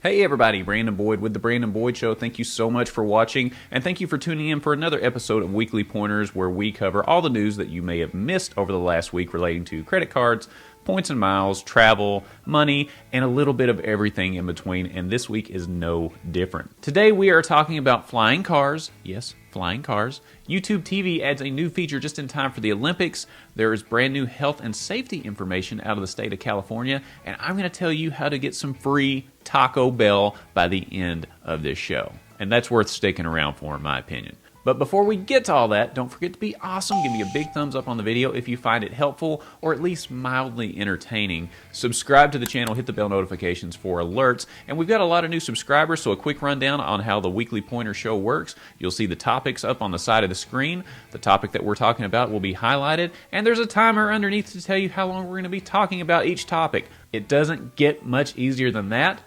Hey everybody, Brandon Boyd with The Brandon Boyd Show. Thank you so much for watching, and thank you for tuning in for another episode of Weekly Pointers, where we cover all the news that you may have missed over the last week relating to credit cards, points and miles, travel, money, and a little bit of everything in between, and this week is no different. Today we are talking about flying cars. Yes, flying cars. YouTube TV adds a new feature just in time for the Olympics. There is brand new health and safety information out of the state of California, and I'm going to tell you how to get some free Taco Bell by the end of this show. And that's worth sticking around for, in my opinion. But before we get to all that, don't forget to be awesome. Give me a big thumbs up on the video if you find it helpful or at least mildly entertaining. Subscribe to the channel, hit the bell notifications for alerts. And we've got a lot of new subscribers, so a quick rundown on how the Weekly Pointer Show works. You'll see the topics up on the side of the screen. The topic that we're talking about will be highlighted, and there's a timer underneath to tell you how long we're going to be talking about each topic. It doesn't get much easier than that,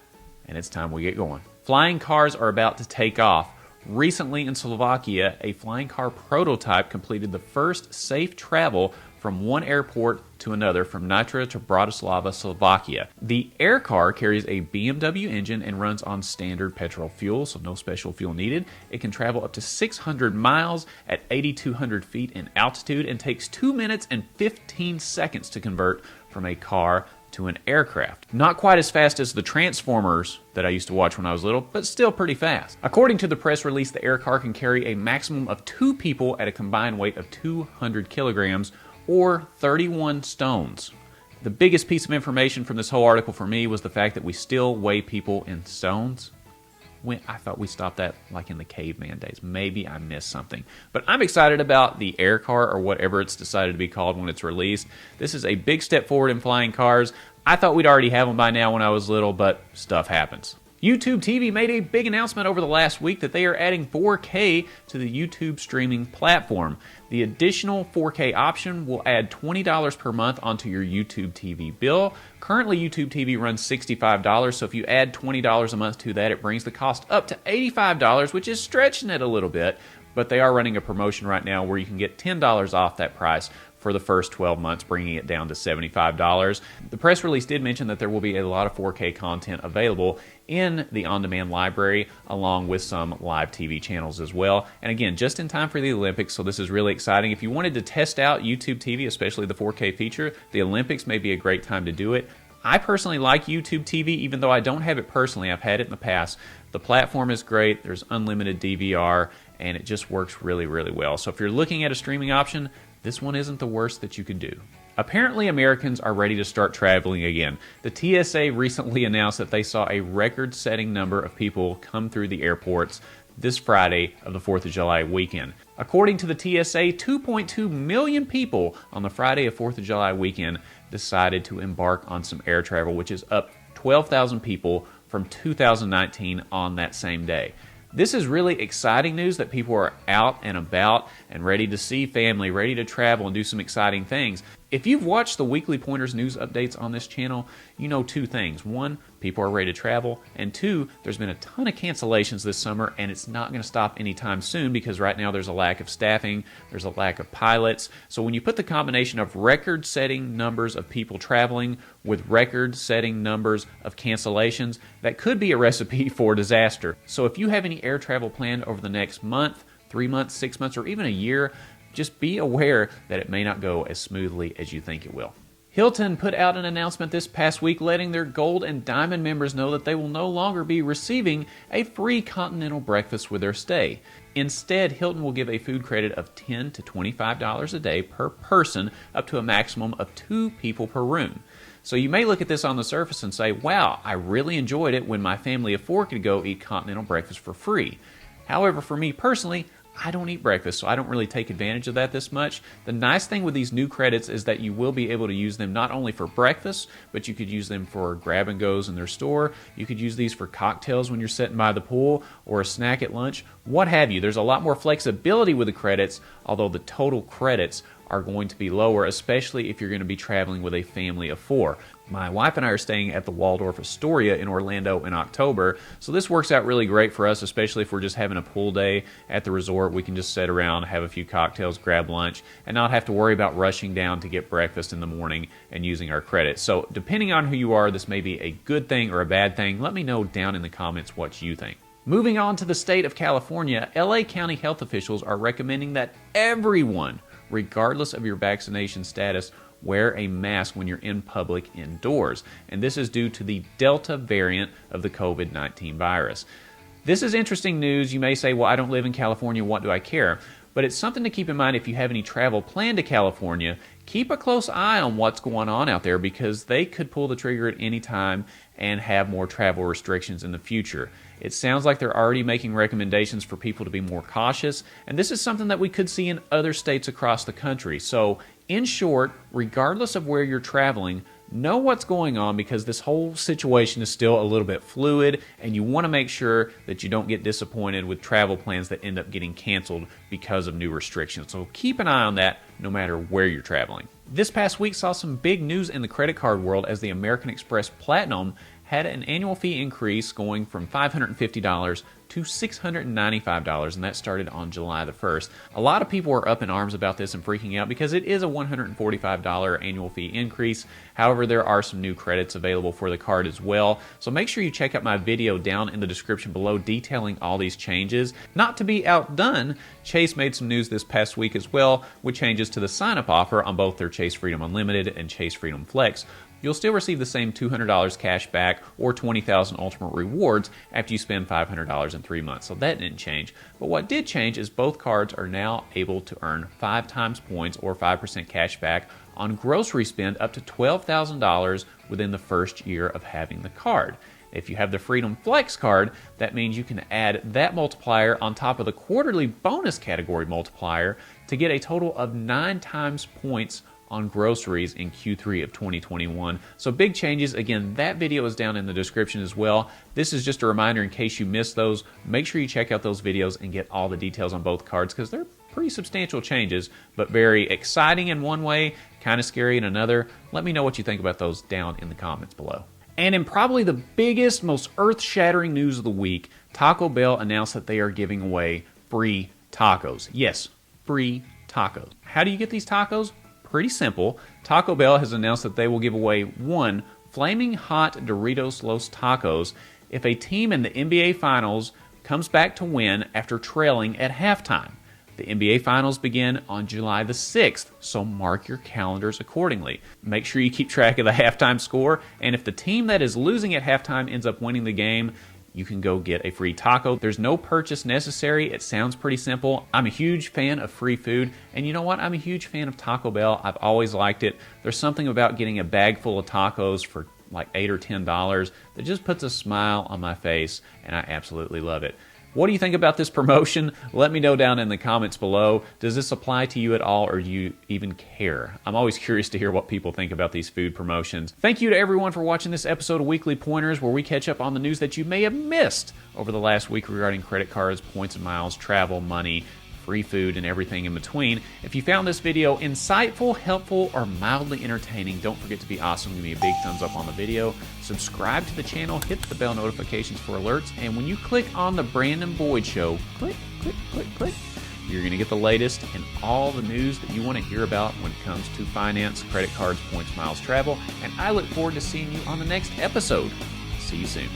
and it's time we get going. Flying cars are about to take off. Recently in Slovakia, a flying car prototype completed the first safe travel from one airport to another from Nitra to Bratislava, Slovakia. The air car carries a BMW engine and runs on standard petrol fuel, so no special fuel needed. It can travel up to 600 miles at 8,200 feet in altitude and takes 2 minutes and 15 seconds to convert from a car to an aircraft. Not quite as fast as the Transformers that I used to watch when I was little, but still pretty fast. According to the press release, the air car can carry a maximum of 2 people at a combined weight of 200 kilograms or 31 stones. The biggest piece of information from this whole article for me was the fact that we still weigh people in stones. I thought we stopped that like in the caveman days. Maybe I missed something. But I'm excited about the air car, or whatever it's decided to be called when it's released. This is a big step forward in flying cars. I thought we'd already have them by now when I was little, but stuff happens. YouTube TV made a big announcement over the last week that they are adding 4K to the YouTube streaming platform. The additional 4K option will add $20 per month onto your YouTube TV bill. Currently, YouTube TV runs $65, so if you add $20 a month to that, it brings the cost up to $85, which is stretching it a little bit. But they are running a promotion right now where you can get $10 off that price for the first 12 months, bringing it down to $75. The press release did mention that there will be a lot of 4K content available in the on-demand library, along with some live TV channels as well. And again, just in time for the Olympics, so this is really exciting. If you wanted to test out YouTube TV, especially the 4K feature, the Olympics may be a great time to do it. I personally like YouTube TV, even though I don't have it personally. I've had it in the past. The platform is great. There's unlimited DVR, and it just works really, really well. So if you're looking at a streaming option, this one isn't the worst that you could do. Apparently, Americans are ready to start traveling again. The TSA recently announced that they saw a record-setting number of people come through the airports this Friday of the 4th of July weekend. According to the TSA, 2.2 million people on the Friday of 4th of July weekend decided to embark on some air travel, which is up 12,000 people from 2019 on that same day. This is really exciting news that people are out and about and ready to see family, ready to travel and do some exciting things. If you've watched the Weekly Pointers news updates on this channel, you know two things. One, people are ready to travel, and two, there's been a ton of cancellations this summer, and it's not going to stop anytime soon because right now there's a lack of staffing, there's a lack of pilots. So when you put the combination of record-setting numbers of people traveling with record-setting numbers of cancellations, that could be a recipe for disaster. So if you have any air travel planned over the next month, 3 months, 6 months, or even a year, just be aware that it may not go as smoothly as you think it will. Hilton put out an announcement this past week letting their Gold and Diamond members know that they will no longer be receiving a free continental breakfast with their stay. Instead, Hilton will give a food credit of $10 to $25 a day per person, up to a maximum of 2 people per room. So you may look at this on the surface and say, wow, I really enjoyed it when my family of 4 could go eat continental breakfast for free. However, for me personally, I don't eat breakfast, so I don't really take advantage of that this much. The nice thing with these new credits is that you will be able to use them not only for breakfast, but you could use them for grab-and-goes in their store. You could use these for cocktails when you're sitting by the pool, or a snack at lunch, what have you. There's a lot more flexibility with the credits, although the total credits are going to be lower, especially if you're going to be traveling with a family of 4. My wife and I are staying at the Waldorf Astoria in Orlando in October, so this works out really great for us, especially if we're just having a pool day at the resort. We can just sit around, have a few cocktails, grab lunch, and not have to worry about rushing down to get breakfast in the morning and using our credits. So depending on who you are, this may be a good thing or a bad thing. Let me know down in the comments what you think. Moving on to the state of California, LA County health officials are recommending that everyone, regardless of your vaccination status, wear a mask when you're in public indoors. And this is due to the Delta variant of the COVID-19 virus. This is interesting news. You may say, well, I don't live in California, what do I care? But it's something to keep in mind if you have any travel planned to California. Keep a close eye on what's going on out there because they could pull the trigger at any time and have more travel restrictions in the future. It sounds like they're already making recommendations for people to be more cautious, and this is something that we could see in other states across the country. So, in short, regardless of where you're traveling, know what's going on because this whole situation is still a little bit fluid, and you want to make sure that you don't get disappointed with travel plans that end up getting canceled because of new restrictions. So keep an eye on that no matter where you're traveling. This past week saw some big news in the credit card world as the American Express Platinum had an annual fee increase going from $550 to $695, and that started on July the 1st. A lot of people were up in arms about this and freaking out because it is a $145 annual fee increase. However, there are some new credits available for the card as well, so make sure you check out my video down in the description below detailing all these changes. Not to be outdone, Chase made some news this past week as well with changes to the sign-up offer on both their Chase Freedom Unlimited and Chase Freedom Flex. You'll still receive the same $200 cash back or $20,000 ultimate rewards after you spend $500 in 3 months. So that didn't change. But what did change is both cards are now able to earn 5 times points or 5% cash back on grocery spend up to $12,000 within the first year of having the card. If you have the Freedom Flex card, that means you can add that multiplier on top of the quarterly bonus category multiplier to get a total of 9 times points on groceries in Q3 of 2021. So big changes. Again, that video is down in the description as well. This is just a reminder in case you missed those. Make sure you check out those videos and get all the details on both cards because they're pretty substantial changes, but very exciting in one way, kind of scary in another. Let me know what you think about those down in the comments below. And in probably the biggest, most earth-shattering news of the week, Taco Bell announced that they are giving away free tacos. Yes, free tacos. How do you get these tacos? Pretty simple. Taco Bell has announced that they will give away 1 Flaming Hot Doritos Los Tacos if a team in the NBA Finals comes back to win after trailing at halftime. The NBA Finals begin on July the 6th, so mark your calendars accordingly. Make sure you keep track of the halftime score, and if the team that is losing at halftime ends up winning the game, you can go get a free taco. There's no purchase necessary. It sounds pretty simple. I'm a huge fan of free food, and you know what? I'm a huge fan of Taco Bell. I've always liked it. There's something about getting a bag full of tacos for like $8 or $10 that just puts a smile on my face, and I absolutely love it. What do you think about this promotion? Let me know down in the comments below. Does this apply to you at all, or do you even care? I'm always curious to hear what people think about these food promotions. Thank you to everyone for watching this episode of Weekly Pointers, where we catch up on the news that you may have missed over the last week regarding credit cards, points and miles, travel, money, free food, and everything in between. If you found this video insightful, helpful, or mildly entertaining, don't forget to be awesome. Give me a big thumbs up on the video. Subscribe to the channel, hit the bell notifications for alerts, and when you click on the Brandon Boyd Show, click, click, click, click, you're going to get the latest and all the news that you want to hear about when it comes to finance, credit cards, points, miles, travel, and I look forward to seeing you on the next episode. See you soon.